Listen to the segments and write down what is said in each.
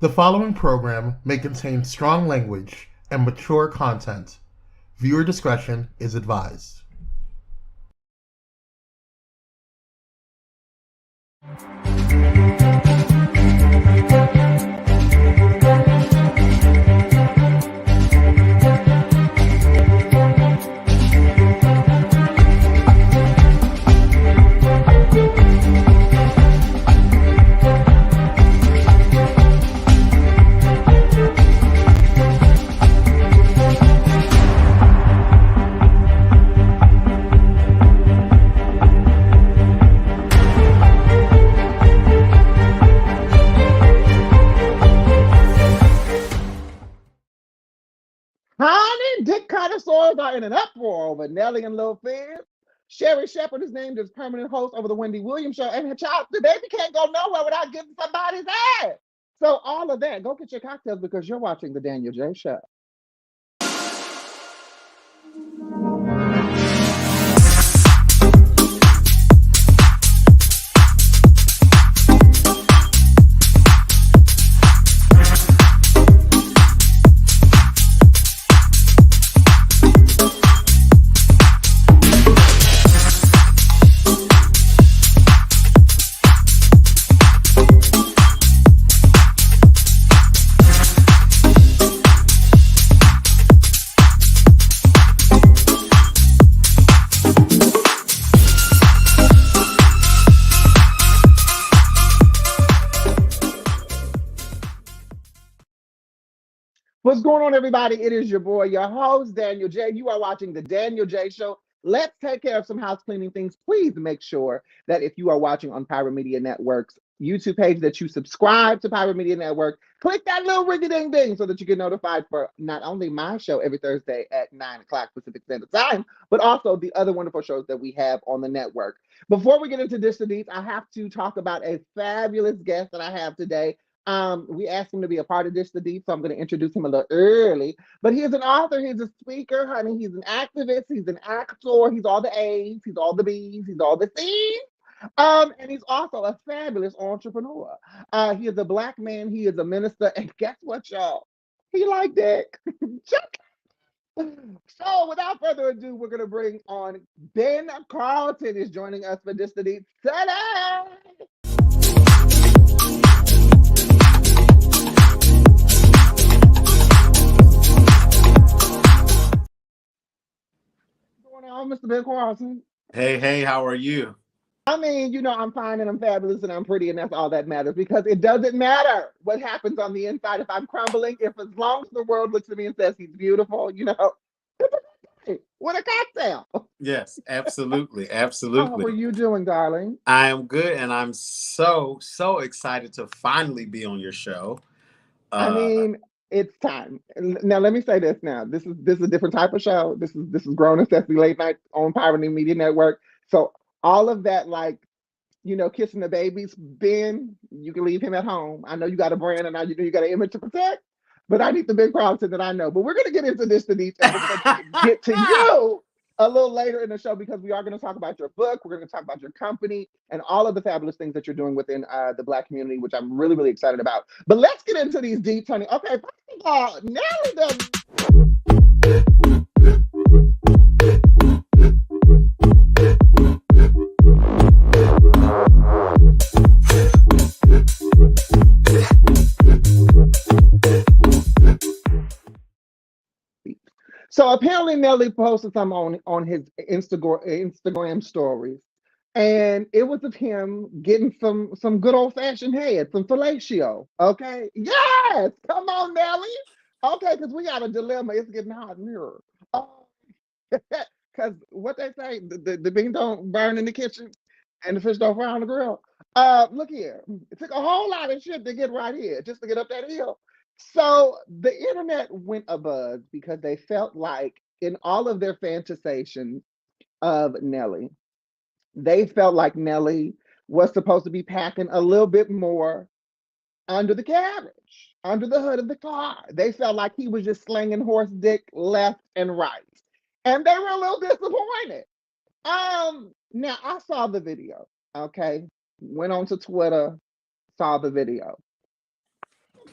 The following program may contain strong language and mature content. Viewer discretion is advised. Honey, Dick Connoisseurs are in an uproar over Nelly and Lil Fizz. Sherry Shepherd is named as permanent host over the Wendy Williams show, and her child, the baby can't go nowhere without getting somebody's ass. So all of that, go get your cocktails because you're watching the Danyol Jaye show. What's going on, everybody? It is your boy, your host, Danyol Jaye. You are watching the Danyol Jaye show. Let's take care of some house cleaning things. Please make sure that if you are watching on Pyro Media Network's YouTube page, that you subscribe to Pyro Media Network. Click that little ring-a-ding-ding so that you get notified for not only my show every Thursday at 9 o'clock Pacific Standard Time, but also the other wonderful shows that we have on the network. Before we get into this, I have to talk about a fabulous guest that I have today. We asked him to be a part of Dish the Deep, so I'm going to introduce him a little early. But he's an author, he's a speaker, honey. He's an activist, he's an actor, he's all the A's, he's all the B's, he's all the C's. And he's also a fabulous entrepreneur. He is a Black man, he is a minister, and guess what, y'all? He like dick. So without further ado, we're going to bring on Ben Carlton is joining us for Dish the Deep today. On, Mr. Ben Carlton? Hey, how are you? I mean, you know, I'm fine and I'm fabulous and I'm pretty, and that's all that matters, because it doesn't matter what happens on the inside. If I'm crumbling, if as long as the world looks at me and says he's beautiful, you know, with a cocktail. Yes, absolutely. How are you doing, darling? I am good, and I'm so excited to finally be on your show. I mean, it's time. Now, let me say this. Now, this is a different type of show. This is Grown and Sexy Late Night on Pyro Media Network. So all of that, like, you know, kissing the babies, Ben, you can leave him at home. I know you got a brand and you got an image to protect, but I need the big Carlton that I know. But we're gonna get into this and get to you a little later in the show, because we are going to talk about your book. We're going to talk about your company and all of the fabulous things that you're doing within the Black community, which I'm really, really excited about. But let's get into these deep, honey. Okay, first of all, Nelly does. So apparently Nelly posted something on his Instagram stories, and it was of him getting some good old fashioned head, some fellatio. Okay, yes, come on, Nelly. Okay, because we got a dilemma. It's getting hot in here. Oh, because what they say, the bean don't burn in the kitchen, and the fish don't fry on the grill. Look here, it took a whole lot of shit to get right here, just to get up that hill. So the internet went abuzz because they felt like, in all of their fantasization of Nelly, they felt like Nelly was supposed to be packing a little bit more under the carriage, under the hood of the car. They felt like he was just slinging horse dick left and right. And they were a little disappointed. Now I saw the video, okay? Went on to Twitter, saw the video.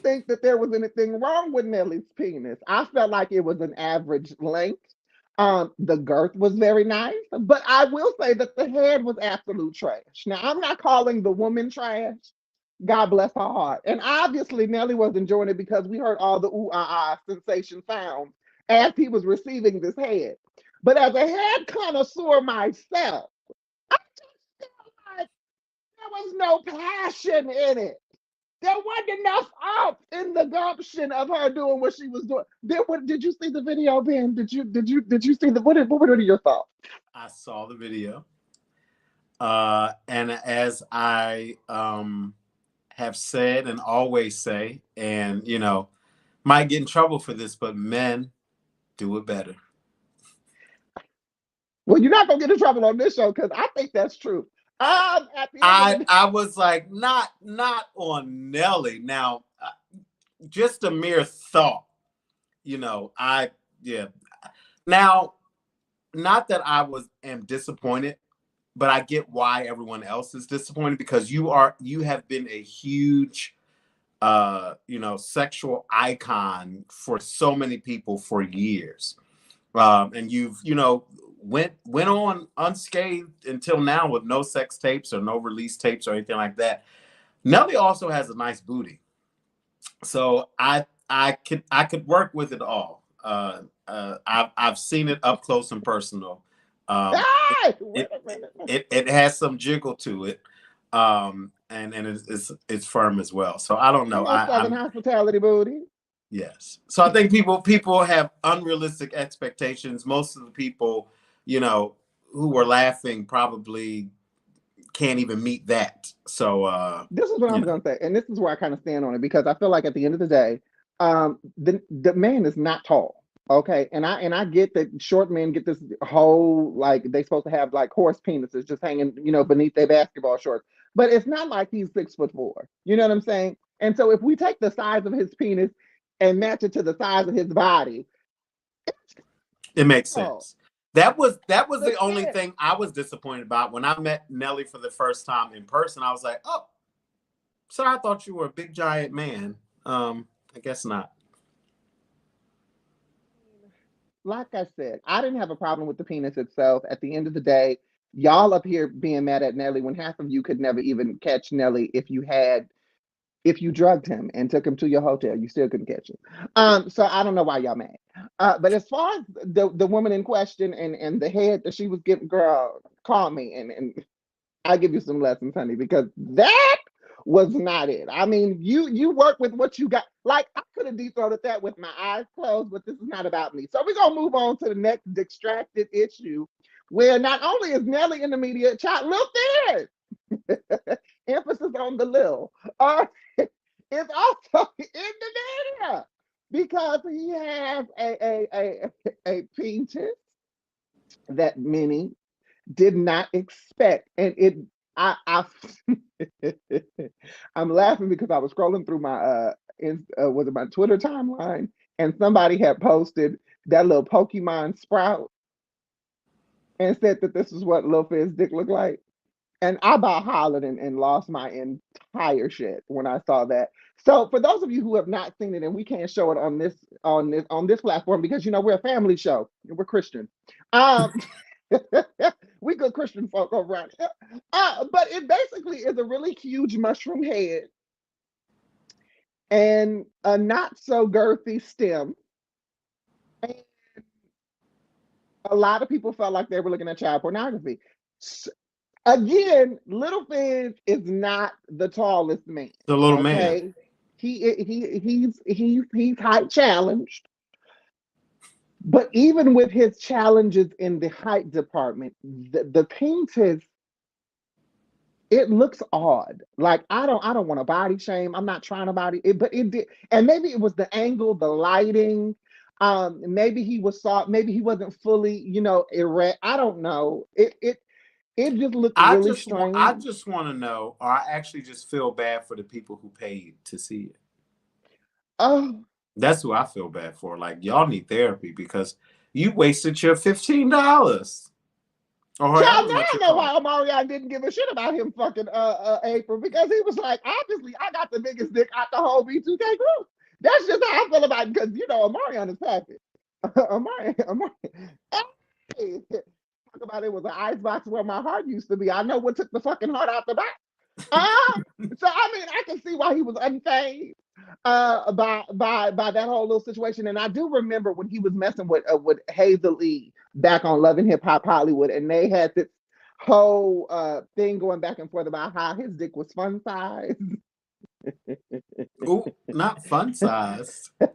think that there was anything wrong with Nelly's penis. I felt like it was an average length. The girth was very nice, but I will say that the head was absolute trash. Now, I'm not calling the woman trash. God bless her heart. And obviously, Nelly was enjoying it because we heard all the ooh ah sensation sounds as he was receiving this head. But as a head connoisseur myself, I just felt like there was no passion in it. There wasn't enough up in the gumption of her doing what she was doing. Did you see the video, Ben? Did you see the what are your thoughts? I saw the video. And as I have said and always say, and might get in trouble for this, but men do it better. Well, you're not gonna get in trouble on this show because I think that's true. I was like, not on Nelly. Now, just a mere thought, Now, not that I am disappointed, but I get why everyone else is disappointed, because you have been a huge, sexual icon for so many people for years, and you've went on unscathed until now with no sex tapes or no release tapes or anything like that. Nelly also has a nice booty, so I could work with it all. I've seen it up close and personal. It has some jiggle to it, and it's firm as well. So I don't know. Southern hospitality booty. Yes. So I think people have unrealistic expectations. Most of the people, who were laughing probably can't even meet that. So this is what I'm going to say, and this is where I kind of stand on it, because I feel like at the end of the day, the man is not tall. Okay, and I get that short men get this whole like they supposed to have like horse penises just hanging, beneath their basketball shorts. But it's not like he's 6'4". You know what I'm saying? And so if we take the size of his penis and match it to the size of his body, it makes sense. That was the only thing I was disappointed about when I met Nelly for the first time in person. I was like, oh, sir, I thought you were a big giant man. I guess not. Like I said, I didn't have a problem with the penis itself. At the end of the day, y'all up here being mad at Nelly when half of you could never even catch Nelly if you drugged him and took him to your hotel, you still couldn't catch him. So I don't know why y'all mad. But as far as the woman in question and the head that she was giving, girl, call me and I'll give you some lessons, honey, because that was not it. I mean, you work with what you got. Like, I could have dethroned that with my eyes closed, but this is not about me. So we're going to move on to the next distracted issue, where not only is Nelly in the media, child, Lil Fizz, emphasis on the Lil, is also in the media because he has a penis that many did not expect. And I'm laughing because I was scrolling through my was it my Twitter timeline, and somebody had posted that little Pokemon Sprout and said that this is what Lil Fizz dick looked like. And I about hollered and lost my entire shit when I saw that. So for those of you who have not seen it, and we can't show it on this platform because we're a family show, we're Christian. We good Christian folk over around here. But it basically is a really huge mushroom head and a not so girthy stem. And a lot of people felt like they were looking at child pornography. Again, Little Fizz is not the tallest man. The little man. He's height challenged. But even with his challenges in the height department, the penis, it looks odd. Like I don't want to body shame. I'm not trying to body it, but it did. And maybe it was the angle, the lighting. Maybe he was soft. Maybe he wasn't fully, erect. I don't know. It just looked really strange. I just want to know, or I actually just feel bad for the people who paid to see it. Oh. That's who I feel bad for. Like, y'all need therapy because you wasted your $15. Oh, her hair Child, was now what I you know call. why Omarion didn't give a shit about him fucking April, because he was like, obviously, I got the biggest dick out the whole B2K group. That's just how I feel about it, because you know Omarion is package. Omarion. Hey, talk about it was an icebox where my heart used to be. I know what took the fucking heart out the box. So I mean, I can see why he was unfazed by that whole little situation. And I do remember when he was messing with Hazel E back on Love and Hip Hop Hollywood, and they had this whole thing going back and forth about how his dick was fun size. Ooh, not fun sized. They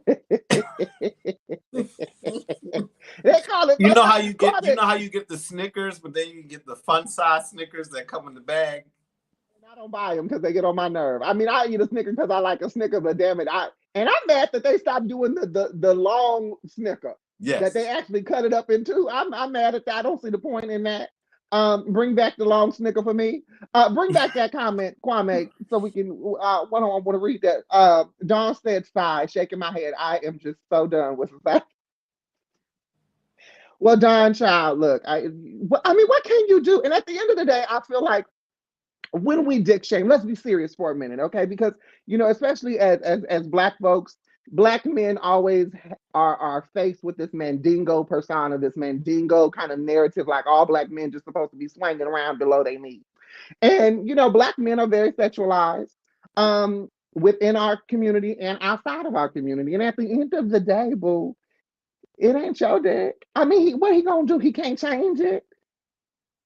call it. You know how you get the Snickers, but then you get the fun size Snickers that come in the bag. I don't buy them because they get on my nerve. I mean, I eat a Snicker because I like a Snicker, but damn it, I'm mad that they stopped doing the long Snicker. Yes. That they actually cut it up into. I'm mad at that. I don't see the point in that. Bring back the long Snicker for me. Bring back that comment, Kwame, so we can. I want to read that. Dawn said, "Sigh," shaking my head. I am just so done with that. Well, Don, child, look. I mean, what can you do? And at the end of the day, I feel like when we dick shame, let's be serious for a minute, okay? Because you know, especially as Black folks, Black men always are faced with this mandingo persona, this mandingo kind of narrative, like all Black men just supposed to be swinging around below their knees. And you know, Black men are very sexualized within our community and outside of our community. And at the end of the day, boo, it ain't your dick. I mean, what he gonna do? He can't change it.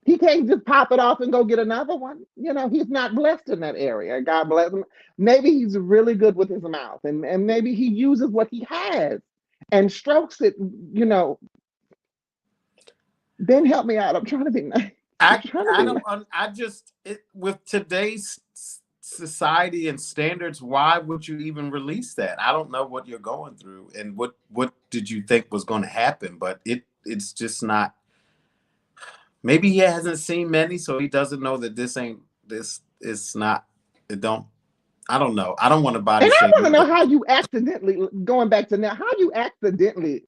He can't just pop it off and go get another one. You know, he's not blessed in that area. God bless him. Maybe he's really good with his mouth, and maybe he uses what he has and strokes it, you know. Then help me out. I'm trying to be nice. With today's society and standards, why would you even release that? I don't know what you're going through and what did you think was going to happen, but it's just not. Maybe he hasn't seen many, so he doesn't know that this is not. I don't know. I don't want to body and shame. I want to know how you accidentally, going back to now, how you accidentally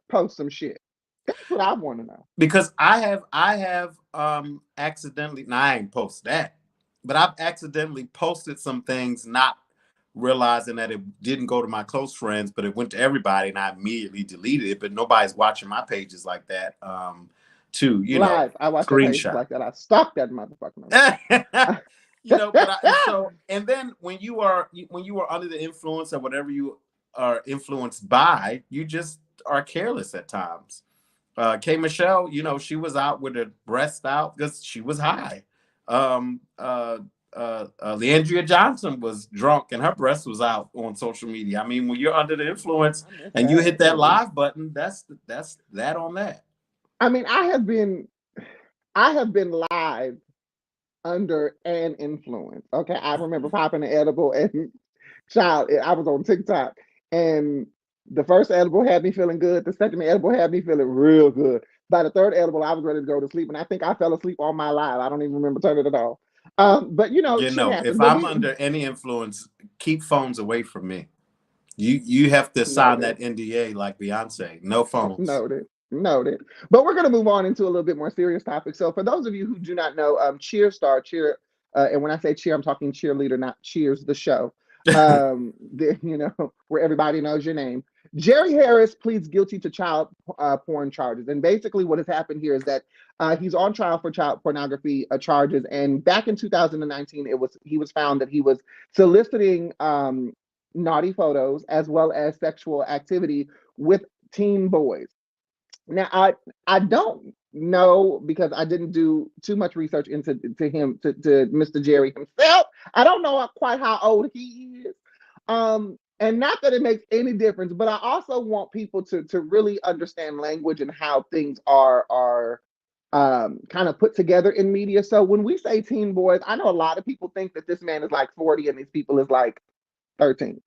post some shit. That's what I want to know. Because I have accidentally, now I ain't post that, but I've accidentally posted some things not realizing that it didn't go to my close friends, but it went to everybody, and I immediately deleted it. But nobody's watching my pages like that. To Live, I watch your pages like that. I stalk that motherfucker. And then when you are under the influence of whatever you are influenced by, you just are careless at times. K. Michelle, you know, she was out with her breast out because she was high. Leandria Johnson was drunk and her breast was out on social media. I mean, when you're under the influence and you hit that live button, that's that on that. I mean, I have been live under an influence. Okay, I remember popping an edible and child, I was on TikTok, and the first edible had me feeling good. The second edible had me feeling real good. By the third edible, I was ready to go to sleep, and I think I fell asleep on my live. I don't even remember turning it off. But you know, if I'm under any influence, keep phones away from me. You have to sign that NDA like Beyonce. No phones. Noted. But we're going to move on into a little bit more serious topics. So for those of you who do not know, Cheer, and when I say cheer, I'm talking cheerleader, not Cheers the show. You know, where everybody knows your name. Jerry Harris pleads guilty to child porn charges. And basically what has happened here is that he's on trial for child pornography charges. And back in 2019, he was found that he was soliciting naughty photos as well as sexual activity with teen boys. Now, I don't know, because I didn't do too much research into him, to Mr. Jerry himself. I don't know quite how old he is. And not that it makes any difference, but I also want people to really understand language and how things are kind of put together in media. So when we say teen boys, I know a lot of people think that this man is like 40 and these people is like 13.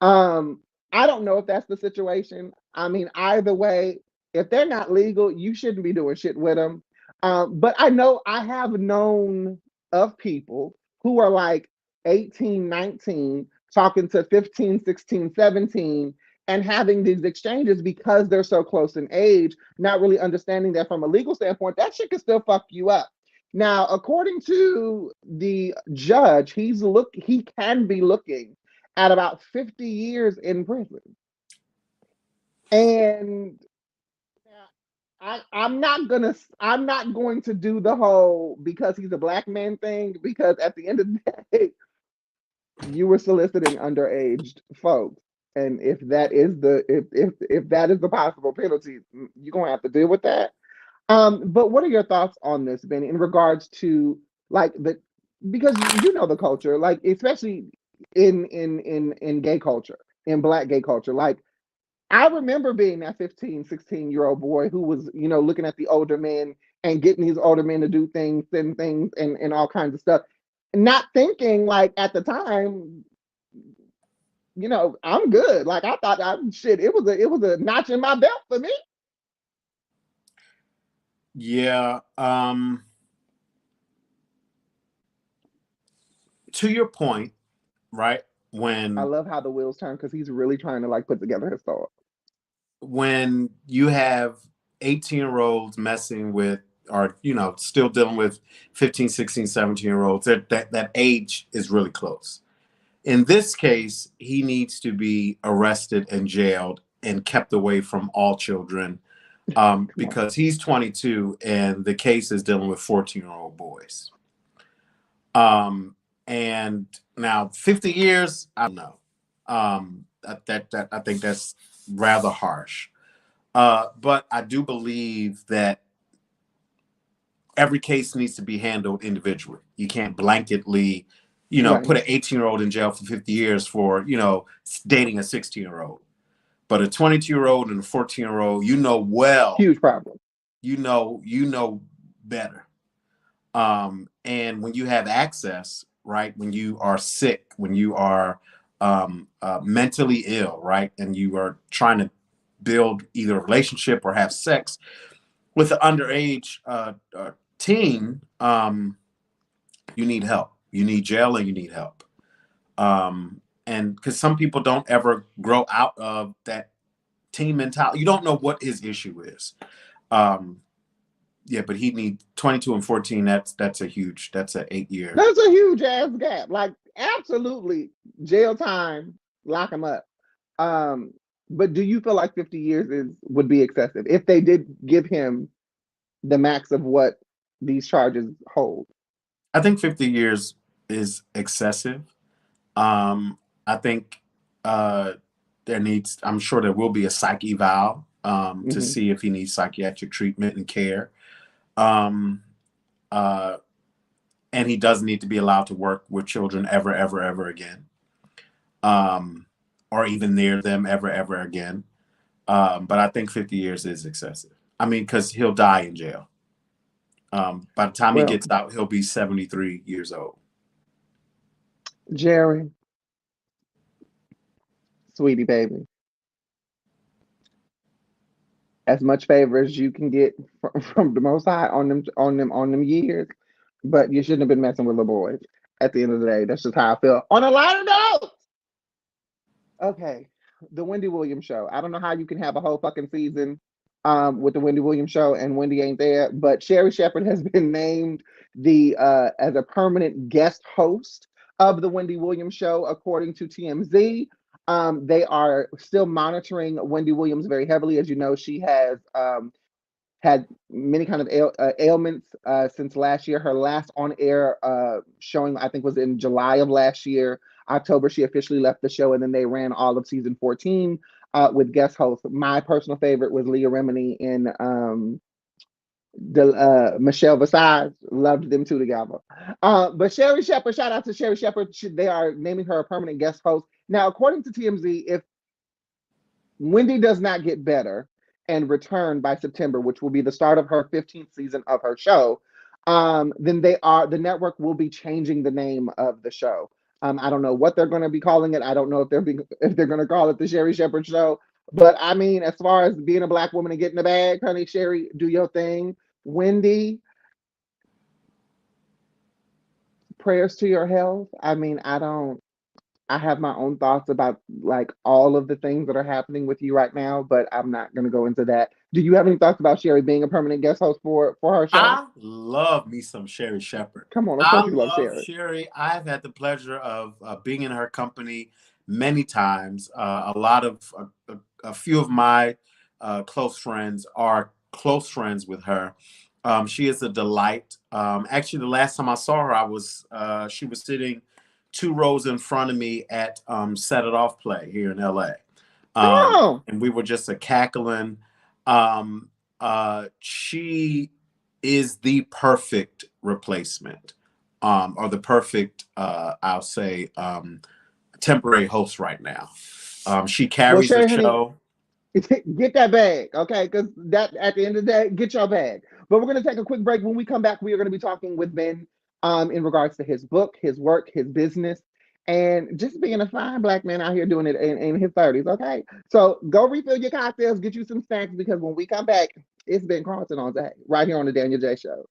I don't know if that's the situation. I mean, either way, if they're not legal, you shouldn't be doing shit with them. But I know I have known of people who are like 18, 19, talking to 15, 16, 17, and having these exchanges because they're so close in age, not really understanding that from a legal standpoint, that shit can still fuck you up. Now, according to the judge, he can be looking at about 50 years in prison. And I'm not going to do the whole because he's a black man thing, because at the end of the day, you were soliciting underage folks. And if that is the possible penalty, you're gonna have to deal with that. But what are your thoughts on this, Ben, in regards to like because you know the culture, like especially in gay culture, in black gay culture. Like I remember being that 15, 16-year-old boy who was, looking at the older men and getting these older men to do things and all kinds of stuff. Not thinking like at the time, I'm good. Like I thought it was a notch in my belt for me. Yeah. To your point, right? I love how the wheels turn because he's really trying to like put together his thought. When you have 18-year-olds messing with, or still dealing with 15, 16, 17-year-olds, that age is really close. In this case, he needs to be arrested and jailed and kept away from all children, because he's 22 and the case is dealing with 14-year-old boys. And now 50 years, I don't know. That I think that's rather harsh. But I do believe that every case needs to be handled individually. You can't blanketly, Right. put an 18-year-old in jail for 50 years for, dating a 16-year-old. But a 22-year-old and a 14-year-old, Huge problem. You know better. And when you have access, right, when you are sick, when you are mentally ill, right, and you are trying to build either a relationship or have sex with an underage teen, you need help. You need jail and you need help. And because some people don't ever grow out of that teen mentality. You don't know what his issue is. Yeah, but he needs 22 and 14. That's an 8-year. That's a huge ass gap. Like absolutely jail time, lock him up. But do you feel like 50 years would be excessive if they did give him the max of what these charges hold? I think 50 years is excessive. I think I'm sure there will be a psych eval to see if he needs psychiatric treatment and care. And he does need to be allowed to work with children ever, ever, ever again. Or even near them ever again. But I think 50 years is excessive. I mean, because he'll die in jail. By the time he gets out, he'll be 73 years old. Jerry, sweetie baby, as much favor as you can get from the Most High on them years, but you shouldn't have been messing with little boys. At the end of the day, that's just how I feel. On a lighter note, okay, the Wendy Williams show. I don't know how you can have a whole fucking season with the Wendy Williams show and Wendy ain't there, but Sherri Shepherd has been named as a permanent guest host of the Wendy Williams show, according to TMZ. They are still monitoring Wendy Williams very heavily. As you know, she has had many kind of ailments since last year. Her last on-air showing, I think, was in July of last year. October, she officially left the show, and then they ran all of season 14 with guest hosts. My personal favorite was Leah Remini in Michelle Visage. Loved them two together. But Sherri Shepherd, shout out to Sherri Shepherd. They are naming her a permanent guest host. Now, according to TMZ, if Wendy does not get better and return by September, which will be the start of her 15th season of her show, then the network will be changing the name of the show. I don't know what they're going to be calling it. I don't know if they're going to call it the Sherri Shepherd Show. But I mean, as far as being a black woman and getting a bag, honey, Sherri, do your thing. Wendy, prayers to your health. I mean, I don't I have my own thoughts about like all of the things that are happening with you right now, but I'm not going to go into that. Do you have any thoughts about Sherry being a permanent guest host for her show? I love me some Sherry Shepherd. Come on, of I course you love love Sherry. Sherry. I've had the pleasure of being in her company many times. A few of my close friends are close friends with her. She is a delight. Actually, the last time I saw her, she was sitting 2 rows in front of me at Set It Off Play here in LA. Come on. And we were just a cackling. She is the perfect replacement, or the perfect, I'll say, temporary host right now. She Well, carries the Sherry, honey, show. get that bag, okay? Because that at the end of the day, get your bag. But we're gonna take a quick break. When we come back, we are gonna be talking with Ben in regards to his book, his work, his business, and just being a fine black man out here doing it in his 30s. Okay. So go refill your cocktails, get you some snacks, because when we come back, it's Ben Carlton all day, right here on the Danyol Jaye Show.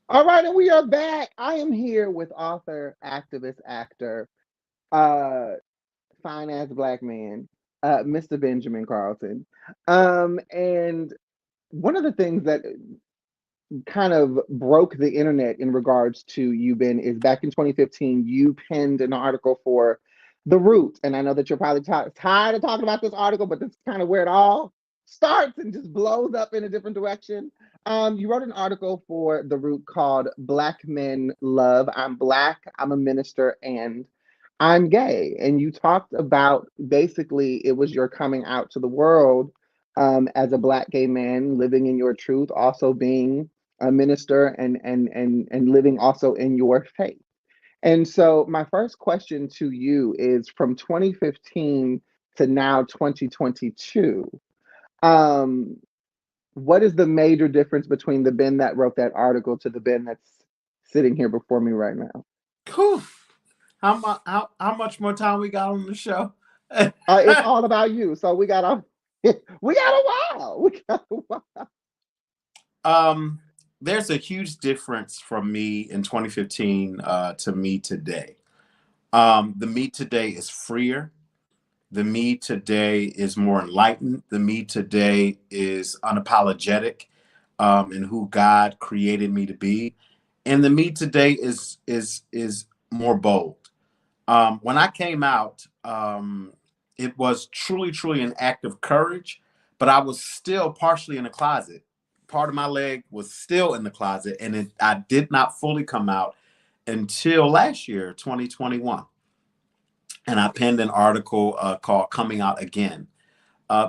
All right, and we are back. I am here with author, activist, actor, uh, fine ass black man, Mr. Benjamin Carlton. And one of the things that kind of broke the internet in regards to you, Ben, is back in 2015, you penned an article for The Root. And I know that you're probably tired of talking about this article, but this is kind of where it all starts and just blows up in a different direction. You wrote an article for The Root called Black Men Love. I'm Black, I'm a minister, and I'm gay. And you talked about basically it was your coming out to the world as a Black gay man, living in your truth, also being a minister and living also in your faith. And so my first question to you is from 2015 to now 2022. Um, what is the major difference between the Ben that wrote that article to the Ben that's sitting here before me right now? Whew. How much more time we got on the show? It's all about you. So we got a we got a while. We got a while. There's a huge difference from me in 2015 to me today. The me today is freer. The me today is more enlightened. The me today is unapologetic in who God created me to be. And the me today is more bold. When I came out, it was truly an act of courage, but I was still partially in the closet. Part of my leg was still in the closet, and I did not fully come out until last year, 2021. And I penned an article called Coming Out Again,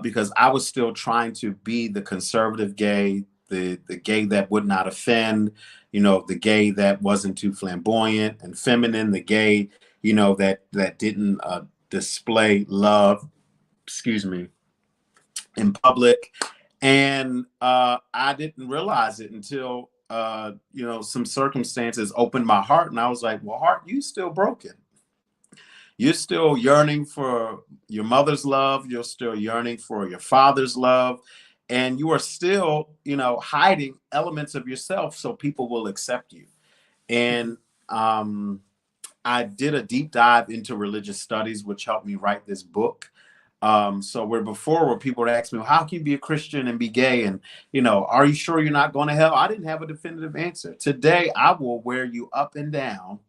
because I was still trying to be the conservative gay, the gay that would not offend, the gay that wasn't too flamboyant and feminine, the gay, that didn't display love, in public. And I didn't realize it until, some circumstances opened my heart. And I was like, well, heart, you still broken. You're still yearning for your mother's love. You're still yearning for your father's love. And you are still, hiding elements of yourself so people will accept you. And I did a deep dive into religious studies, which helped me write this book. So where before, where people would ask me, well, how can you be a Christian and be gay? And, are you sure you're not going to hell? I didn't have a definitive answer. Today, I will wear you up and down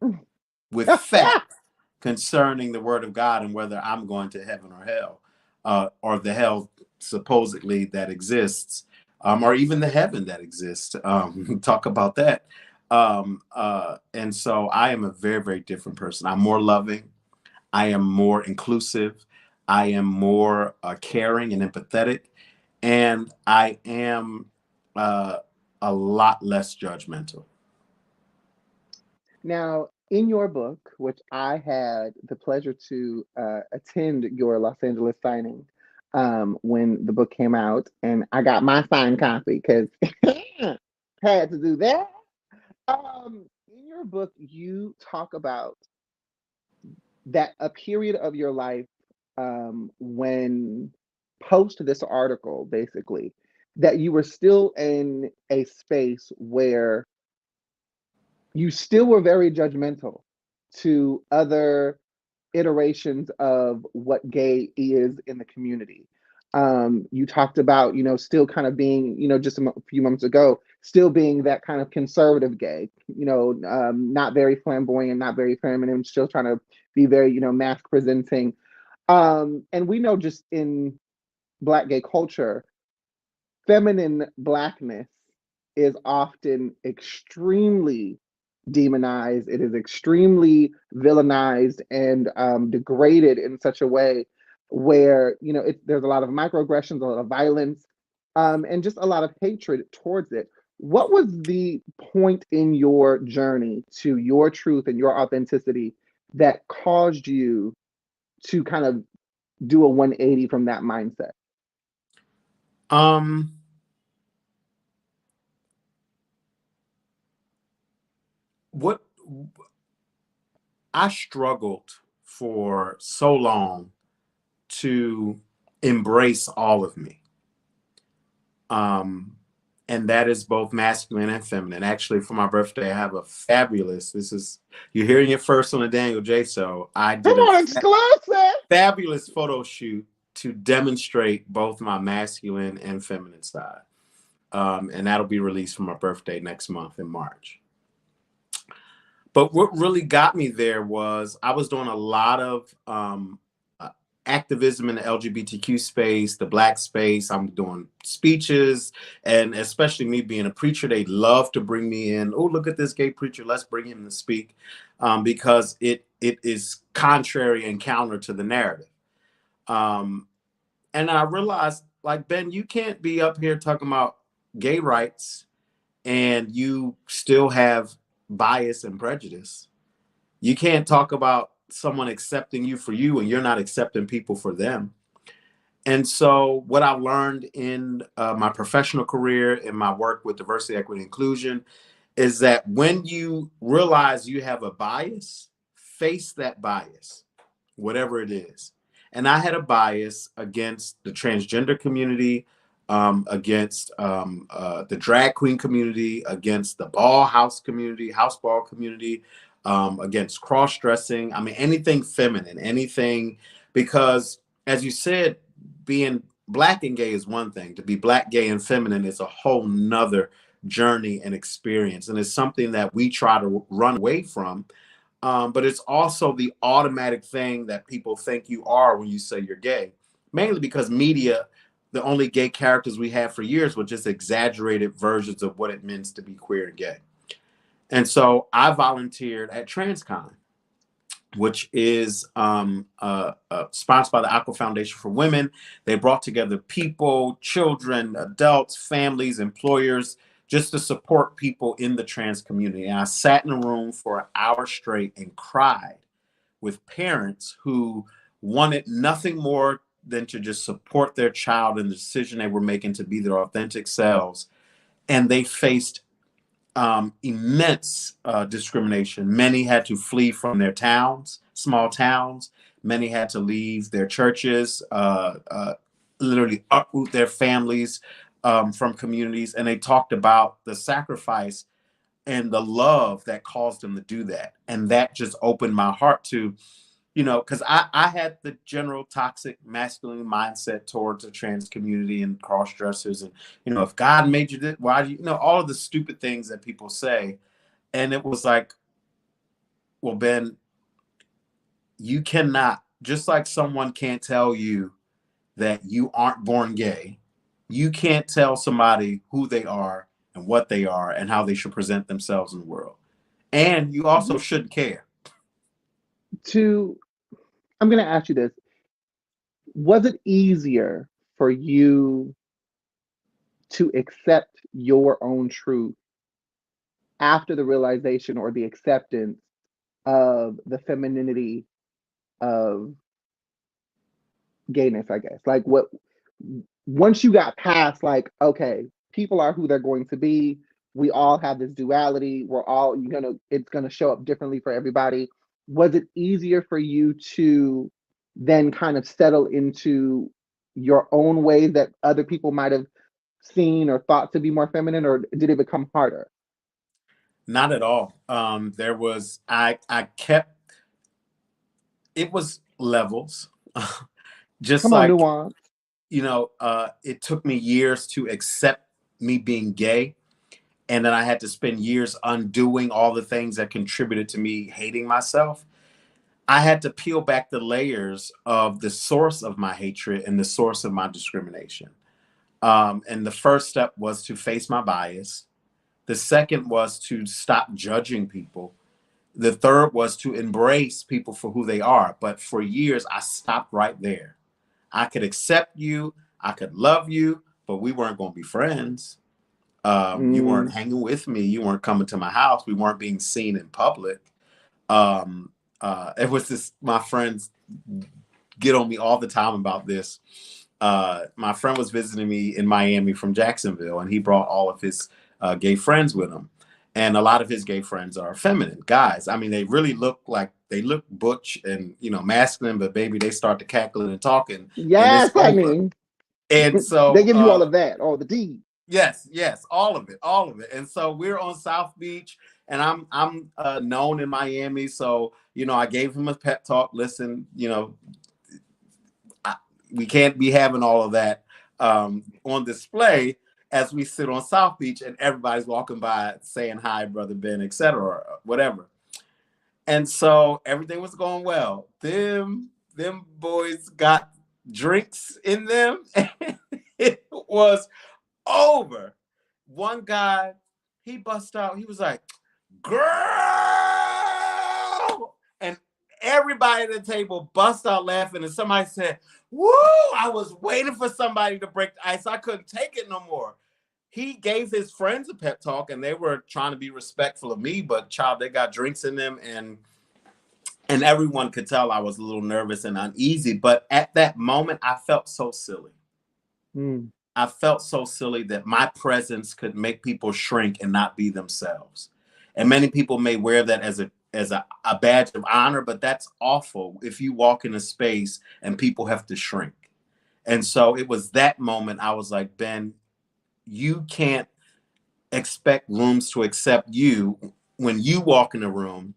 with facts concerning the word of God and whether I'm going to heaven or hell, or the hell supposedly that exists, or even the heaven that exists. Talk about that. And so I am a very, very different person. I'm more loving. I am more inclusive. I am more caring and empathetic. And I am a lot less judgmental. Now, in your book, which I had the pleasure to attend your Los Angeles signing when the book came out, and I got my signed copy because had to do that. In your book, you talk about that a period of your life when post this article, basically, that you were still in a space where you still were very judgmental to other iterations of what gay is in the community. You talked about, still kind of being, just a few months ago, still being that kind of conservative gay, not very flamboyant, not very feminine, still trying to be very, masc presenting. And we know just in Black gay culture, feminine Blackness is often extremely demonized. It is extremely villainized and degraded in such a way where there's a lot of microaggressions, a lot of violence, and just a lot of hatred towards it. What was the point in your journey to your truth and your authenticity that caused you to kind of do a 180 from that mindset? What I struggled for so long to embrace all of me. And that is both masculine and feminine. Actually, for my birthday, I have a fabulous, you're hearing it first on the Danyol Jaye show. I did Come on, exclusive! fabulous photo shoot to demonstrate both my masculine and feminine side. And that'll be released for my birthday next month in March. But what really got me there was I was doing a lot of activism in the LGBTQ space, the Black space. I'm doing speeches, and especially me being a preacher, they love to bring me in. Oh, look at this gay preacher. Let's bring him to speak, because it is contrary and counter to the narrative. And I realized, like, Ben, you can't be up here talking about gay rights and you still have bias and prejudice. You can't talk about someone accepting you for you and you're not accepting people for them. And so what I learned in my professional career, in my work with diversity, equity, inclusion, is that when you realize you have a bias, face that bias, whatever it is. And I had a bias against the transgender community, against the drag queen community, against the ball house community, house ball community, against cross-dressing. I mean, anything feminine, anything, because as you said, being Black and gay is one thing. To be Black, gay, and feminine is a whole nother journey and experience. And it's something that we try to run away from. But it's also the automatic thing that people think you are when you say you're gay, mainly because media, the only gay characters we had for years were just exaggerated versions of what it means to be queer and gay. And so I volunteered at TransCon, which is sponsored by the Aqua Foundation for Women. They brought together people, children, adults, families, employers, just to support people in the trans community. And I sat in a room for an hour straight and cried with parents who wanted nothing more than to just support their child in the decision they were making to be their authentic selves. And they faced immense discrimination. Many had to flee from their towns, small towns. Many had to leave their churches, literally uproot their families from communities. And they talked about the sacrifice and the love that caused them to do that. And that just opened my heart to, you know, because I had the general toxic masculine mindset towards the trans community and cross dressers, and you know, if God made you this, why do you know all of the stupid things that people say, and it was like, well, Ben, you cannot, just like someone can't tell you that you aren't born gay, you can't tell somebody who they are and what they are and how they should present themselves in the world, and you also shouldn't care. I'm going to ask you this. Was it easier for you to accept your own truth after the realization or the acceptance of the femininity of gayness, I guess? Like, what, once you got past, like, okay, people are who they're going to be. We all have this duality. We're all, it's gonna show up differently for everybody. Was it easier for you to then kind of settle into your own ways that other people might have seen or thought to be more feminine, or did it become harder? Not at all. There was, I kept, it was levels. Just Come on, like, nuance. you know, it took me years to accept me being gay. And then I had to spend years undoing all the things that contributed to me hating myself. I had to peel back the layers of the source of my hatred and the source of my discrimination. And the first step was to face my bias. The second was to stop judging people. The third was to embrace people for who they are. But for years, I stopped right there. I could accept you, I could love you, but we weren't going to be friends. You weren't hanging with me. You weren't coming to my house. We weren't being seen in public. It was this, my friends get on me all the time about this. My friend was visiting me in Miami from Jacksonville, and he brought all of his gay friends with him. And a lot of his gay friends are feminine guys. I mean, they really look like, they look butch and, you know, masculine, but baby, they start to cackling and talking, and it's Yes, over. honey. And They so, give you all of that, all the D. yes, all of it, all of it. And so we're on South Beach, and I'm known in Miami, so you know, I gave him a pep talk. Listen, you know, we can't be having all of that on display as we sit on South Beach and everybody's walking by saying hi, brother Ben, etc., or whatever. And so everything was going well. Them boys got drinks in them, and it was over. One guy, he bust out, he was like, girl, and everybody at the table bust out laughing, and somebody said, woo, I was waiting for somebody to break the ice. I couldn't take it no more. He gave his friends a pep talk, and they were trying to be respectful of me, but child, they got drinks in them, and everyone could tell I was a little nervous and uneasy. But at that moment, I felt so silly. I felt so silly that my presence could make people shrink and not be themselves. And many people may wear that as a badge of honor, but that's awful if you walk in a space and people have to shrink. And so it was that moment I was like, Ben, you can't expect rooms to accept you when you walk in a room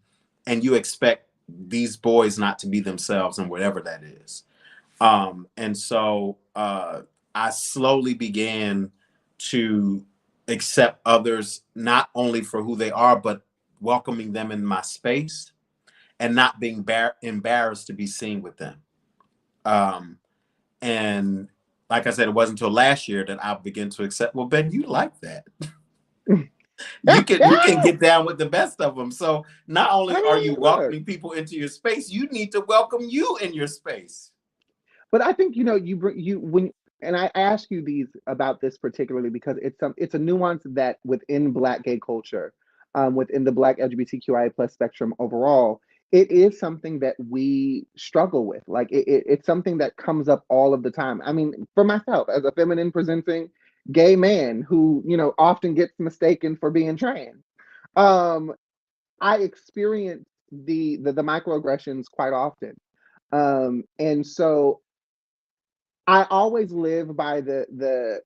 and you expect these boys not to be themselves and whatever that is. And so I slowly began to accept others, not only for who they are, but welcoming them in my space and not being embarrassed to be seen with them. And like I said, it wasn't until last year that I began to accept, well, Ben, you like that. You can get down with the best of them. So not only are you welcoming people into your space, you need to welcome you in your space. But I think and I ask you these about this particularly because it's a nuance that within Black gay culture, within the Black LGBTQIA plus spectrum overall, it is something that we struggle with. Like it's something that comes up all of the time. I mean, for myself as a feminine presenting gay man who often gets mistaken for being trans, I experience the microaggressions quite often. And so I always live by the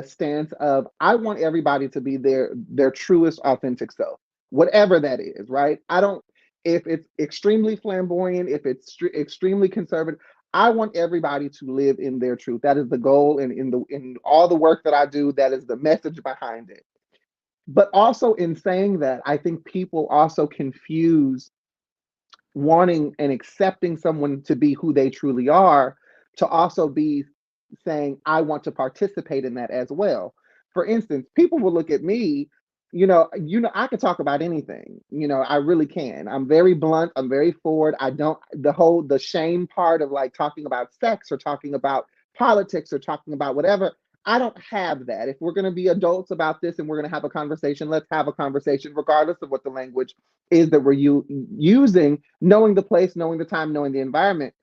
stance of I want everybody to be their truest authentic self, whatever that is, right? I don't if it's extremely flamboyant, if it's extremely conservative. I want everybody to live in their truth. That is the goal, and in all the work that I do, that is the message behind it. But also in saying that, I think people also confuse wanting and accepting someone to be who they truly are to also be saying, I want to participate in that as well. For instance, people will look at me, I can talk about anything. I really can. I'm very blunt, I'm very forward. I don't the shame part of like talking about sex or talking about politics or talking about whatever. I don't have that. If we're going to be adults about this and we're going to have a conversation, let's have a conversation regardless of what the language is that we're using, knowing the place, knowing the time, knowing the environment.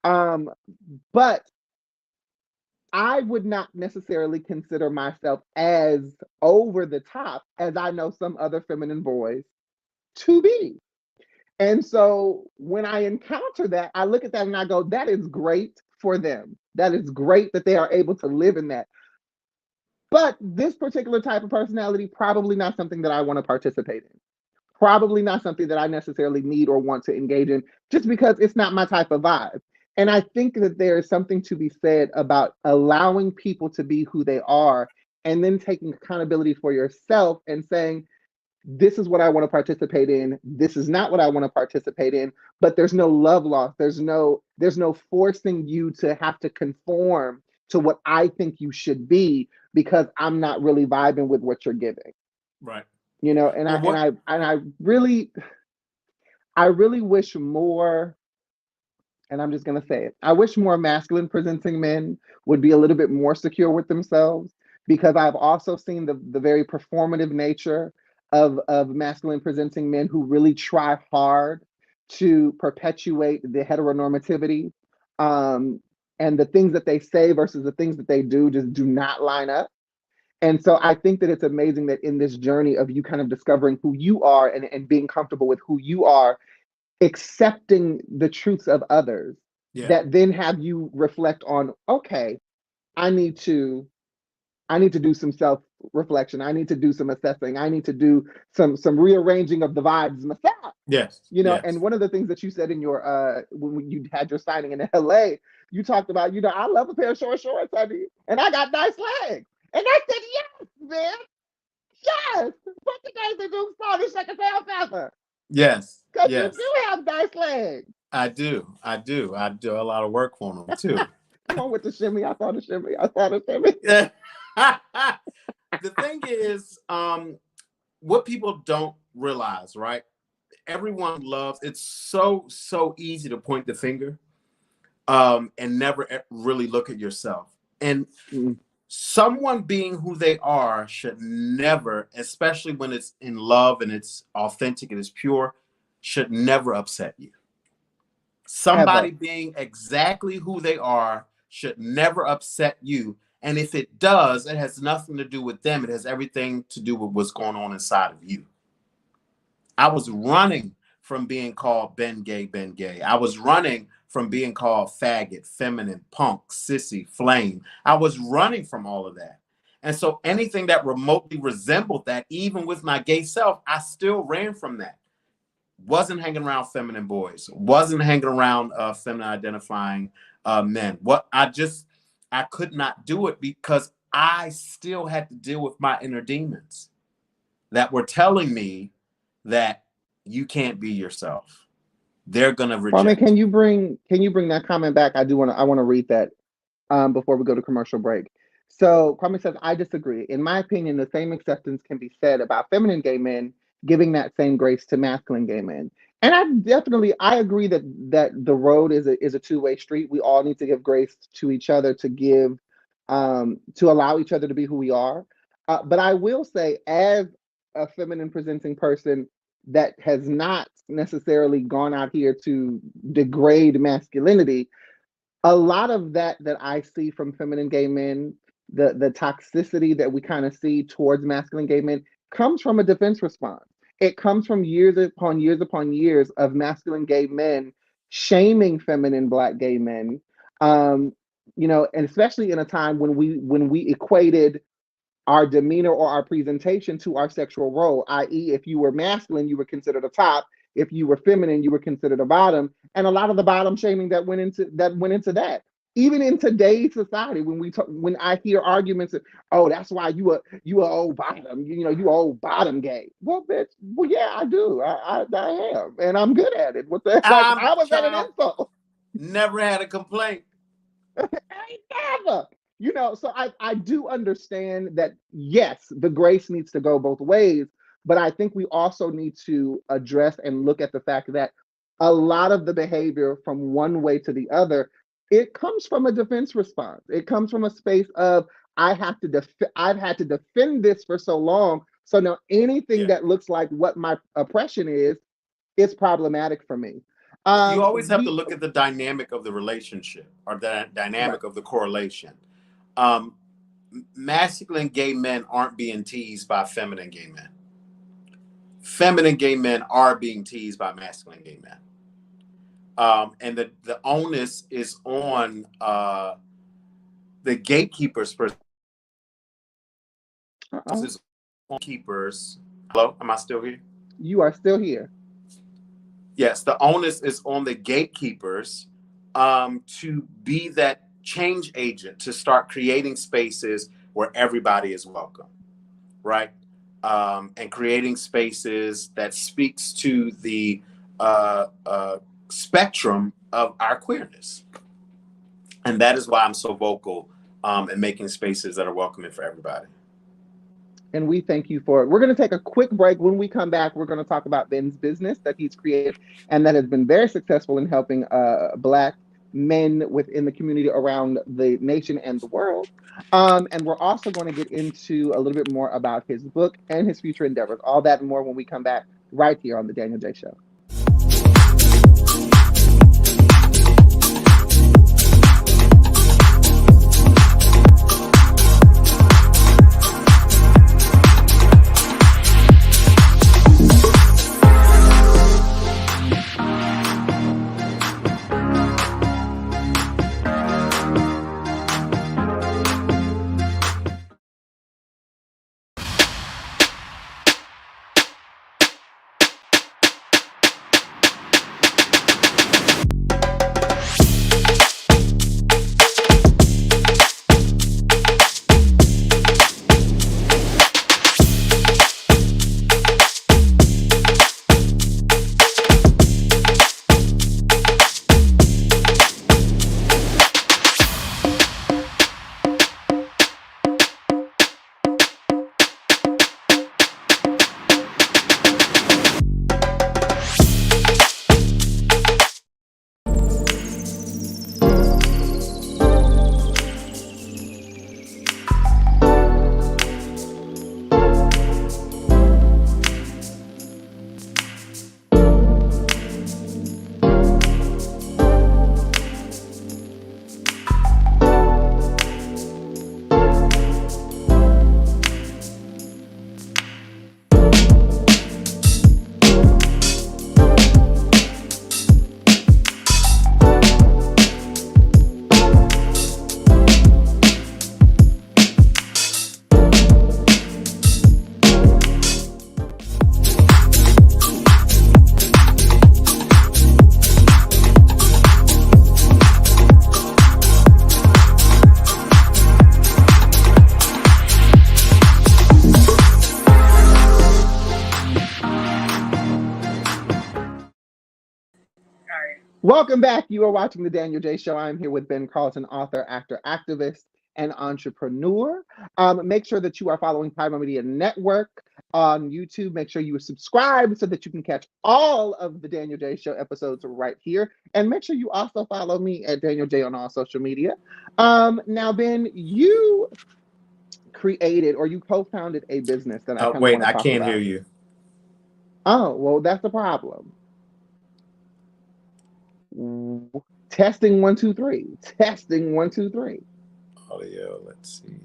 But I would not necessarily consider myself as over the top as I know some other feminine boys to be. And so when I encounter that, I look at that and I go, that is great for them. That is great that they are able to live in that. But this particular type of personality, probably not something that I want to participate in. Probably not something that I necessarily need or want to engage in, just because it's not my type of vibe. And I think that there is something to be said about allowing people to be who they are and then taking accountability for yourself and saying, this is what I want to participate in. This is not what I want to participate in, but there's no love loss. There's no forcing you to have to conform to what I think you should be because I'm not really vibing with what you're giving. Right. And Well, I really wish more, and I'm just gonna say it. I wish more masculine presenting men would be a little bit more secure with themselves, because I've also seen the very performative nature of masculine presenting men who really try hard to perpetuate the heteronormativity, and the things that they say versus the things that they do just do not line up. And so I think that it's amazing that in this journey of you kind of discovering who you are and being comfortable with who you are, accepting the truths of others, yeah. that then have you reflect on, okay, I need to do some self-reflection. I need to do some assessing. I need to do some rearranging of the vibes myself. Yes. And Yes. one of the things that you said in your when you had your signing in LA, you talked about, I love a pair of short shorts, honey, and I got nice legs. And I said, yes, man. Yes. Put the guys that do sorry, shake a tail feather. Yes. Because you Yes. do have nice legs. I do. I do a lot of work on them too. Come on with the shimmy. I saw the shimmy. I saw the shimmy. Yeah. The thing is, what people don't realize, right? Everyone loves, it's so easy to point the finger, and never really look at yourself. And someone being who they are should never, especially when it's in love and it's authentic and it's pure, should never upset you. Somebody Ever. being exactly who they are should never upset you. And if it does, it has nothing to do with them. It has everything to do with what's going on inside of you. I was running from being called Ben Gay, Ben Gay. I was running from being called faggot, feminine, punk, sissy, flame. I was running from all of that. And so anything that remotely resembled that, even with my gay self, I still ran from that. Wasn't hanging around feminine boys, wasn't hanging around feminine identifying men. I could not do it because I still had to deal with my inner demons that were telling me that you can't be yourself. They're gonna Kwame, reject can you. you bring that comment back? I want to read that before we go to commercial break. So Kwame says, I disagree. In my opinion, the same acceptance can be said about feminine gay men giving that same grace to masculine gay men. And I agree that the road is a two-way street. We all need to give grace to each other, to allow each other to be who we are. But I will say, as a feminine presenting person that has not necessarily gone out here to degrade masculinity, a lot of that I see from feminine gay men, the toxicity that we kind of see towards masculine gay men, comes from a defense response. It comes from years upon years upon years of masculine gay men shaming feminine Black gay men, and especially in a time when we equated our demeanor or our presentation to our sexual role, i.e., if you were masculine, you were considered a top. if you were feminine, you were considered a bottom, and a lot of the bottom shaming that went into that. Even in today's society, when I hear arguments of, oh, that's why you a old bottom, you old bottom gay. Well, bitch, well, yeah, I do. I am, and I'm good at it. What the like? How was that an insult? Never had a complaint. Never. So I do understand that, yes, the grace needs to go both ways, but I think we also need to address and look at the fact that a lot of the behavior from one way to the other, it comes from a defense response. It comes from a space of, I've had to defend this for so long, so now anything that looks like what my oppression is problematic for me. You always have to look at the dynamic of the relationship, or the dynamic of the correlation. Masculine gay men aren't being teased by feminine gay men. Feminine gay men are being teased by masculine gay men. And the onus is on the gatekeepers. Keepers. Hello, am I still here? You are still here. Yes, the onus is on the gatekeepers to be that change agent, to start creating spaces where everybody is welcome, right? And creating spaces that speaks to the spectrum of our queerness. And that is why I'm so vocal in making spaces that are welcoming for everybody. And we thank you for it. We're going to take a quick break. When we come back, we're going to talk about Ben's business that he's created and that has been very successful in helping Black men within the community around the nation and the world. And we're also going to get into a little bit more about his book and his future endeavors. All that and more when we come back right here on The Danyol Jaye Show. Welcome back. You are watching The Danyol Jaye Show. I'm here with Ben Carlton, author, actor, activist, and entrepreneur. Make sure that you are following Pyro Media Network on YouTube. Make sure you are subscribed so that you can catch all of the Danyol Jaye Show episodes right here. And make sure you also follow me at Danyol Jaye on all social media. Now, Ben, you created or you co-founded a business that I kind of want to talk about. I can't hear you. Oh, well, that's the problem. Testing 1 2 3. Testing 1 2 3. Audio. Let's see.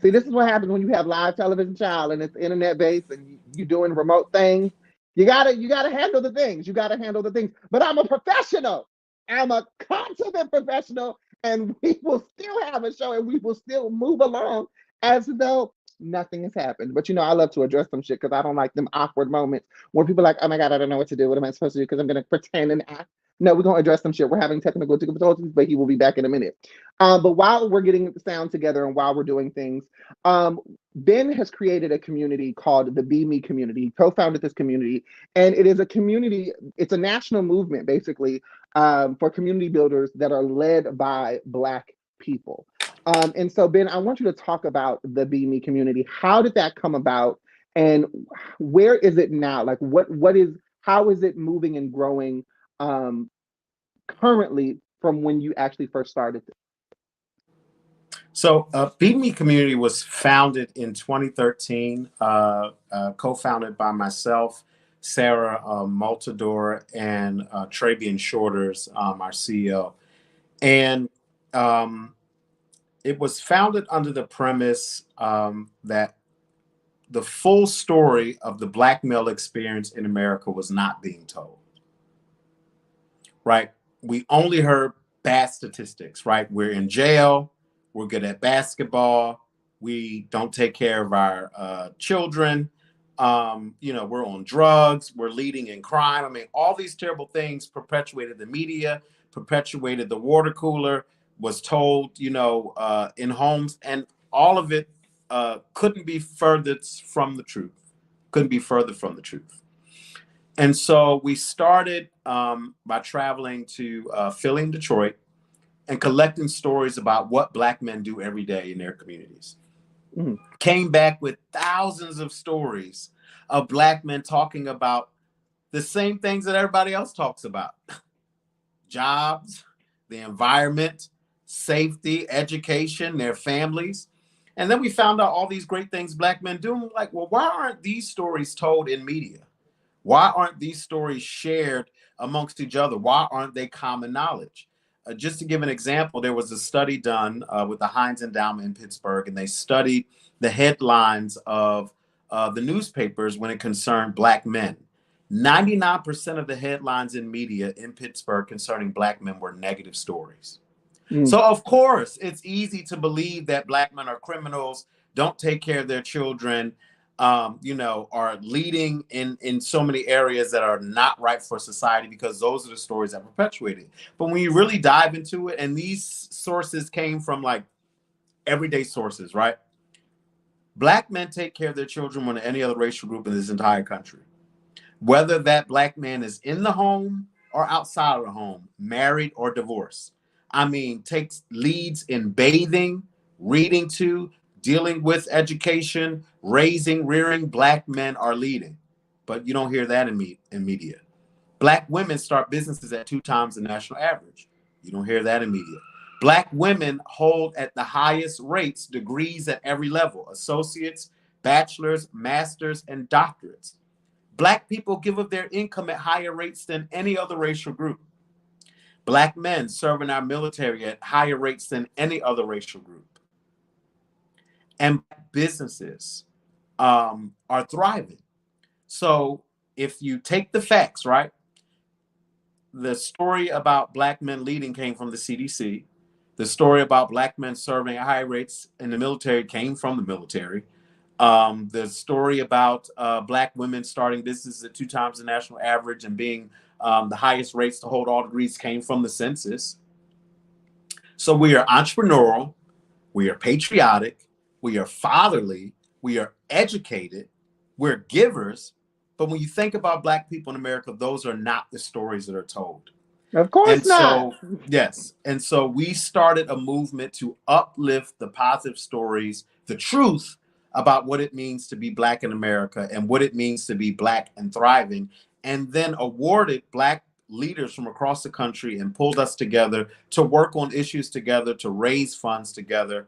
See, this is what happens when you have live television, child, and it's internet based, and you're doing remote things. You gotta handle the things. You gotta handle the things. But I'm a professional. I'm a consummate professional, and we will still have a show, and we will still move along as though nothing has happened. But I love to address some shit because I don't like them awkward moments where people are like, oh my God, I don't know what to do. What am I supposed to do? Because I'm going to pretend and act. No, we're going to address some shit. We're having technical difficulties, but he will be back in a minute. But while we're getting the sound together and while we're doing things, Ben has created a community called the Bme Community. He co-founded this community, and it is a community, it's a national movement, basically, for community builders that are led by Black people. And so, Ben, I want you to talk about the Bme Community. How did that come about, and where is it now? Like, how is it moving and growing currently from when you actually first started this? So Bme Community was founded in 2013, co-founded by myself, Sarah Multidor, and Trabian Shorters, our CEO. And it was founded under the premise that the full story of the Black male experience in America was not being told. Right? We only heard bad statistics, right? We're in jail. We're good at basketball. We don't take care of our children. We're on drugs. We're leading in crime. I mean, all these terrible things perpetuated the media, perpetuated the water cooler, was told, in homes, and all of it couldn't be further from the truth. Couldn't be further from the truth. And so we started by traveling to Philly and Detroit and collecting stories about what Black men do every day in their communities. Mm-hmm. Came back with thousands of stories of Black men talking about the same things that everybody else talks about. Jobs, the environment, safety, education, their families. And then we found out all these great things Black men do. And we're like, well, why aren't these stories told in media? Why aren't these stories shared amongst each other? Why aren't they common knowledge? Just to give an example, there was a study done with the Heinz Endowment in Pittsburgh, and they studied the headlines of the newspapers when it concerned Black men. 99% of the headlines in media in Pittsburgh concerning Black men were negative stories. So, of course, it's easy to believe that Black men are criminals, don't take care of their children, are leading in so many areas that are not right for society, because those are the stories that perpetuate it. But when you really dive into it, and these sources came from like everyday sources, right? Black men take care of their children more than any other racial group in this entire country. Whether that Black man is in the home or outside of the home, married or divorced. I mean, takes leads in bathing, reading to, dealing with education, raising, rearing. Black men are leading, but you don't hear that in media. Black women start businesses at 2 times the national average. You don't hear that in media. Black women hold at the highest rates degrees at every level: associates, bachelors, masters, and doctorates. Black people give up their income at higher rates than any other racial group. Black men serve in our military at higher rates than any other racial group. And businesses are thriving. So if you take the facts, right? The story about Black men leading came from the CDC. The story about Black men serving at high rates in the military came from the military. The story about Black women starting businesses at 2 times the national average and being the highest rates to hold all degrees came from the census. So we are entrepreneurial, we are patriotic, we are fatherly, we are educated, we're givers. But when you think about Black people in America, those are not the stories that are told. Of course not. Yes. And so we started a movement to uplift the positive stories, the truth about what it means to be Black in America and what it means to be Black and thriving, and then awarded Black leaders from across the country and pulled us together to work on issues together, to raise funds together.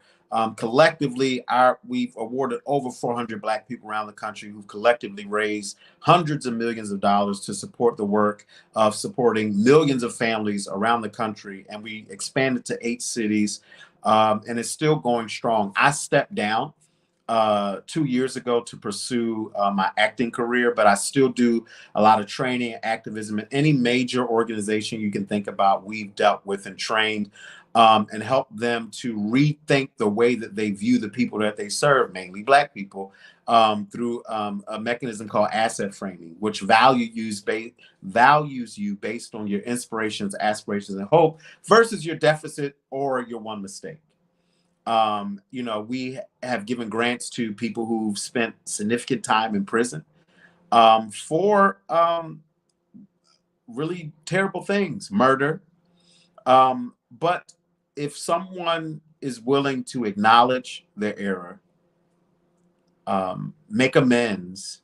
Collectively, we've awarded over 400 Black people around the country who've collectively raised hundreds of millions of dollars to support the work of supporting millions of families around the country. And we expanded to 8 cities, and it's still going strong. I stepped down 2 years ago to pursue my acting career, but I still do a lot of training and activism in any major organization you can think about. We've dealt with and trained. and help them to rethink the way that they view the people that they serve, mainly Black people, through a mechanism called asset framing, which values you based on your inspirations, aspirations, and hope versus your deficit or your one mistake. We have given grants to people who've spent significant time in prison for really terrible things, murder. But if someone is willing to acknowledge their error, make amends,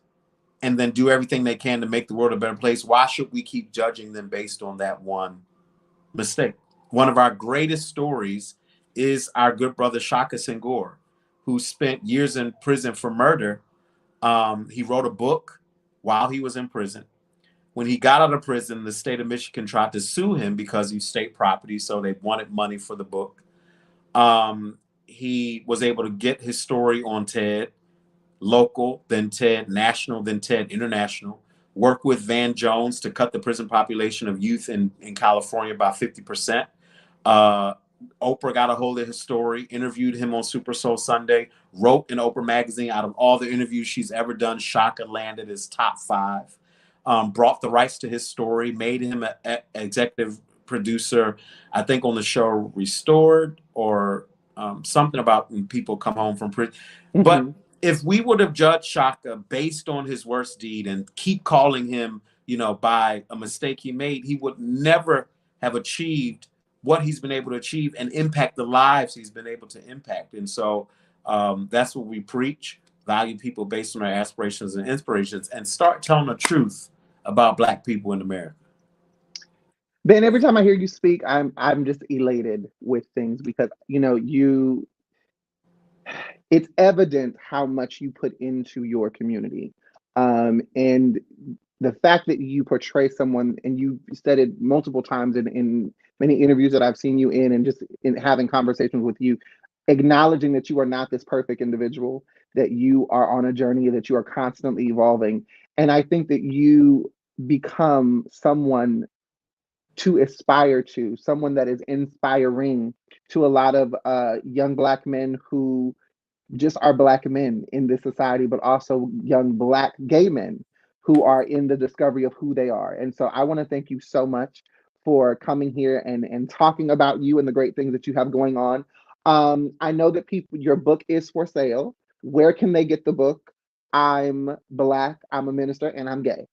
and then do everything they can to make the world a better place, why should we keep judging them based on that one mistake? One of our greatest stories is our good brother Shaka Senghor, who spent years in prison for murder. He wrote a book while he was in prison. When he got out of prison, the state of Michigan tried to sue him because he's state property, so they wanted money for the book. He was able to get his story on TED Local, then TED National, then TED International, work with Van Jones to cut the prison population of youth in California by 50%. Oprah got a hold of his story, interviewed him on Super Soul Sunday, wrote in Oprah magazine. Out of all the interviews she's ever done, Shaka landed his top 5. Brought the rights to his story, made him an executive producer, I think on the show Restored, or something about when people come home from prison. Mm-hmm. But if we would have judged Shaka based on his worst deed and keep calling him, by a mistake he made, he would never have achieved what he's been able to achieve and impact the lives he's been able to impact. And so that's what we preach: value people based on their aspirations and inspirations, and start telling the truth about Black people in America. Ben, every time I hear you speak, I'm just elated with things because it's evident how much you put into your community, and the fact that you portray someone, and you said it multiple times in many interviews that I've seen you in, and just in having conversations with you, acknowledging that you are not this perfect individual, that you are on a journey, that you are constantly evolving. And I think that you become someone to aspire to, someone that is inspiring to a lot of young Black men who just are Black men in this society, but also young Black gay men who are in the discovery of who they are. And so I want to thank you so much for coming here and talking about you and the great things that you have going on. I know that your book is for sale. Where can they get the book? I'm Black, I'm a minister, and I'm gay.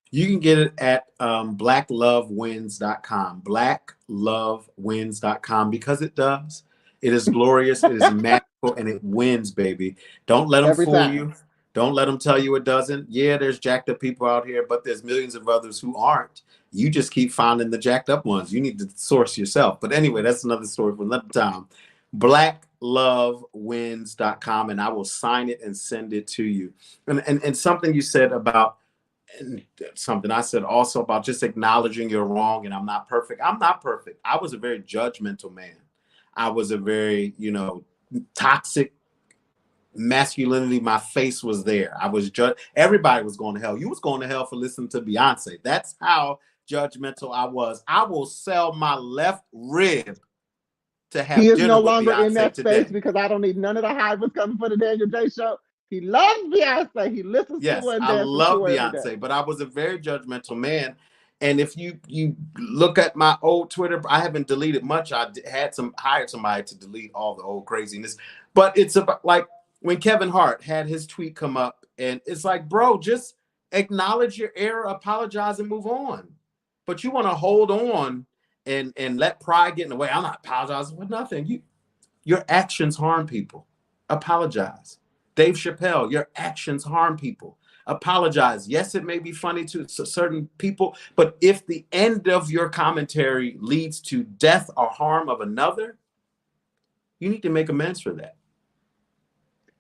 You can get it at blacklovewins.com. Blacklovewins.com, because it does. It is glorious. It is magical, and it wins, baby. Don't let them fool you. Don't let them tell you it doesn't. Yeah, there's jacked up people out here, but there's millions of others who aren't. You just keep finding the jacked up ones. You need to source yourself. But anyway, that's another story for another time. Blacklovewins.com, and I will sign it and send it to you. And something you said about, and something I said also about just acknowledging you're wrong, and I'm not perfect. I'm not perfect. I was a very judgmental man. I was a very, toxic masculinity. My face was there. I was everybody was going to hell. You was going to hell for listening to Beyonce. That's how judgmental I was. I will sell my left rib to have dinner. He is dinner no with longer Beyonce in that today. space because I don't need none of the hype was coming for the Danyol Jaye show. He loves Beyonce. He listens to her and dances to her. Yes, I love Beyonce, but I was a very judgmental man. And if you look at my old Twitter, I haven't deleted much. I hired somebody to delete all the old craziness. But it's about, like, when Kevin Hart had his tweet come up, and it's like, bro, just acknowledge your error, apologize, and move on. But you want to hold on and let pride get in the way. I'm not apologizing for nothing. Your actions harm people. Apologize. Dave Chappelle, your actions harm people. Apologize. Yes, it may be funny to certain people, but if the end of your commentary leads to death or harm of another, you need to make amends for that.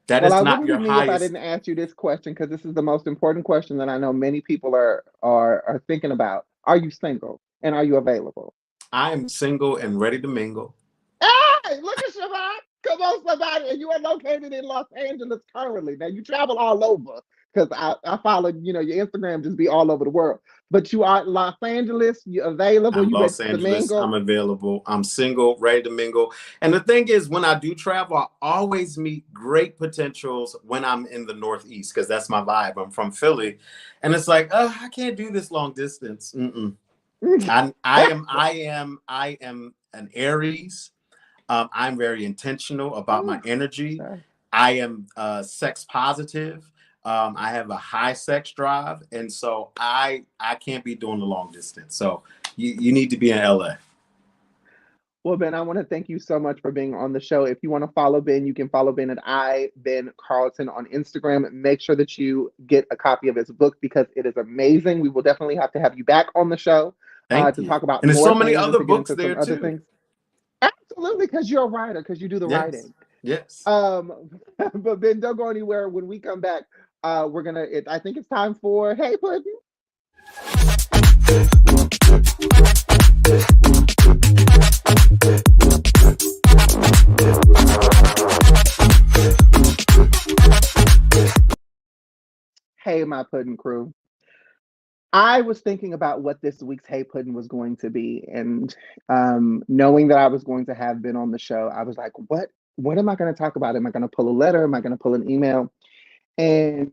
That is not your highest. Well, I wouldn't be me if I didn't ask you this question, because this is the most important question that I know many people are thinking about. Are you single, and are you available? I am single and ready to mingle. Hey, look at Shabbat. Come on, somebody. And you are located in Los Angeles currently. Now, you travel all over. because I follow, your Instagram just be all over the world. But you are Los Angeles, you're available, I'm you ready Los to Angeles. mingle. I'm available. I'm single, ready to mingle. And the thing is, when I do travel, I always meet great potentials when I'm in the Northeast, because that's my vibe. I'm from Philly, and it's like, oh, I can't do this long distance. I am an Aries. I'm very intentional about my energy. I am sex positive. I have a high sex drive, and so I can't be doing the long distance. So you need to be in LA. Well, Ben, I want to thank you so much for being on the show. If you want to follow Ben, you can follow Ben at Ben Carlton on Instagram. Make sure that you get a copy of his book because it is amazing. We will definitely have to have you back on the show Thank to you. talk about And there's more so many things and other to get books into some there other too. things. Absolutely, because you're a writer, because you do the writing. Yes. But Ben, don't go anywhere. When we come back, I think it's time for Hey Puddin'. Hey, my pudding crew. I was thinking about what this week's Hey Puddin' was going to be, and knowing that I was going to have been on the show, I was like, what am I going to talk about? Am I going to pull a letter? Am I going to pull an email? And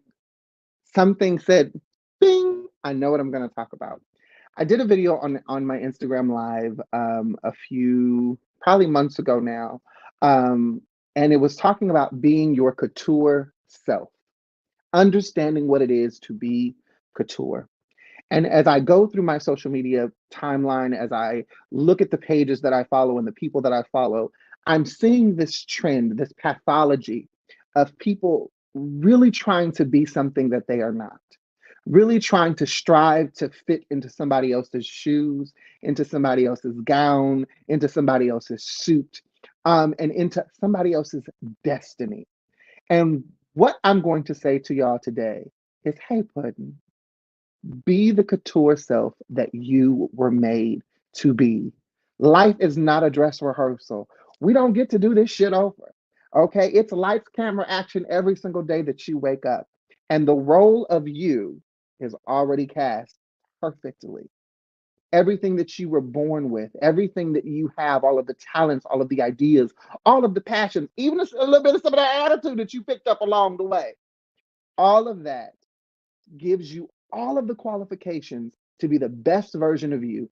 something said, bing, I know what I'm going to talk about. I did a video on my Instagram live a few probably months ago now, and it was talking about being your couture self, understanding what it is to be couture. And as I go through my social media timeline, as I look at the pages that I follow and the people that I follow, I'm seeing this trend, this pathology of people really trying to be something that they are not, really trying to strive to fit into somebody else's shoes, into somebody else's gown, into somebody else's suit, and into somebody else's destiny. And what I'm going to say to y'all today is, hey, Puddin', be the couture self that you were made to be. Life is not a dress rehearsal. We don't get to do this shit over. Okay? It's lights, camera, action every single day that you wake up. And the role of you is already cast perfectly. Everything that you were born with, everything that you have, all of the talents, all of the ideas, all of the passions, even a little bit of some of that attitude that you picked up along the way, all of that gives you all of the qualifications to be the best version of you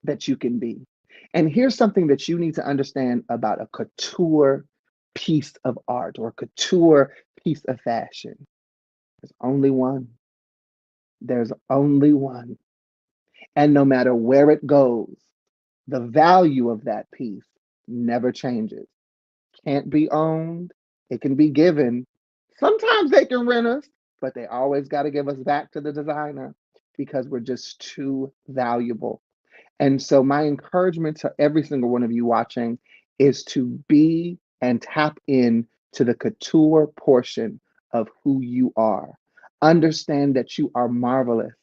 that you can be. And here's something that you need to understand about a couture piece of art or couture piece of fashion. There's only one. There's only one. And no matter where it goes, the value of that piece never changes. Can't be owned. It can be given. Sometimes they can rent us, but they always got to give us back to the designer because we're just too valuable. And so, my encouragement to every single one of you watching is to be and tap in to the couture portion of who you are. Understand that you are marvelous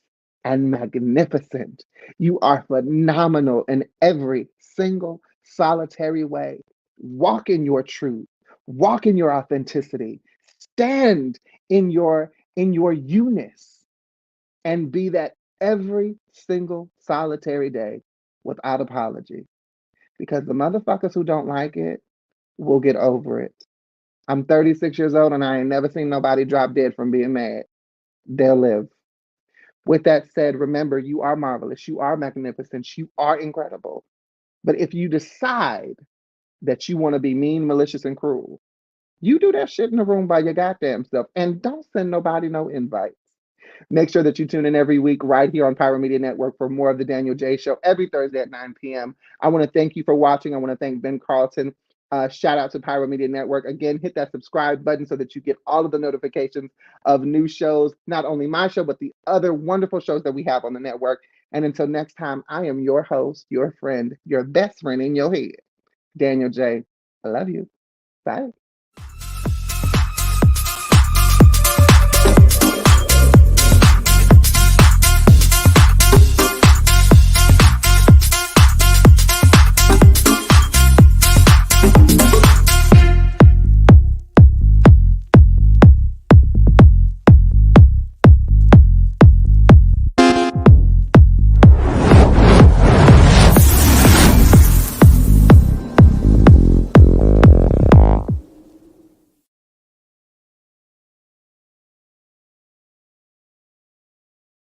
and magnificent. You are phenomenal in every single solitary way. Walk in your truth, walk in your authenticity, stand in your you-ness, and be that every single solitary day without apology. Because the motherfuckers who don't like it will get over it. I'm 36 years old and I ain't never seen nobody drop dead from being mad. They'll live. With that said, remember, you are marvelous, you are magnificent, you are incredible. But if you decide that you want to be mean, malicious, and cruel, you do that shit in the room by your goddamn self and don't send nobody no invites. Make sure that you tune in every week right here on Pyro Media Network for more of the Danyol Jaye Show every Thursday at 9 p.m. I want to thank you for watching. I want to thank Ben Carlton. Shout out to Pyro Media Network. Again, hit that subscribe button so that you get all of the notifications of new shows, not only my show, but the other wonderful shows that we have on the network. And until next time, I am your host, your friend, your best friend in your head, Danyol Jaye. I love you. Bye.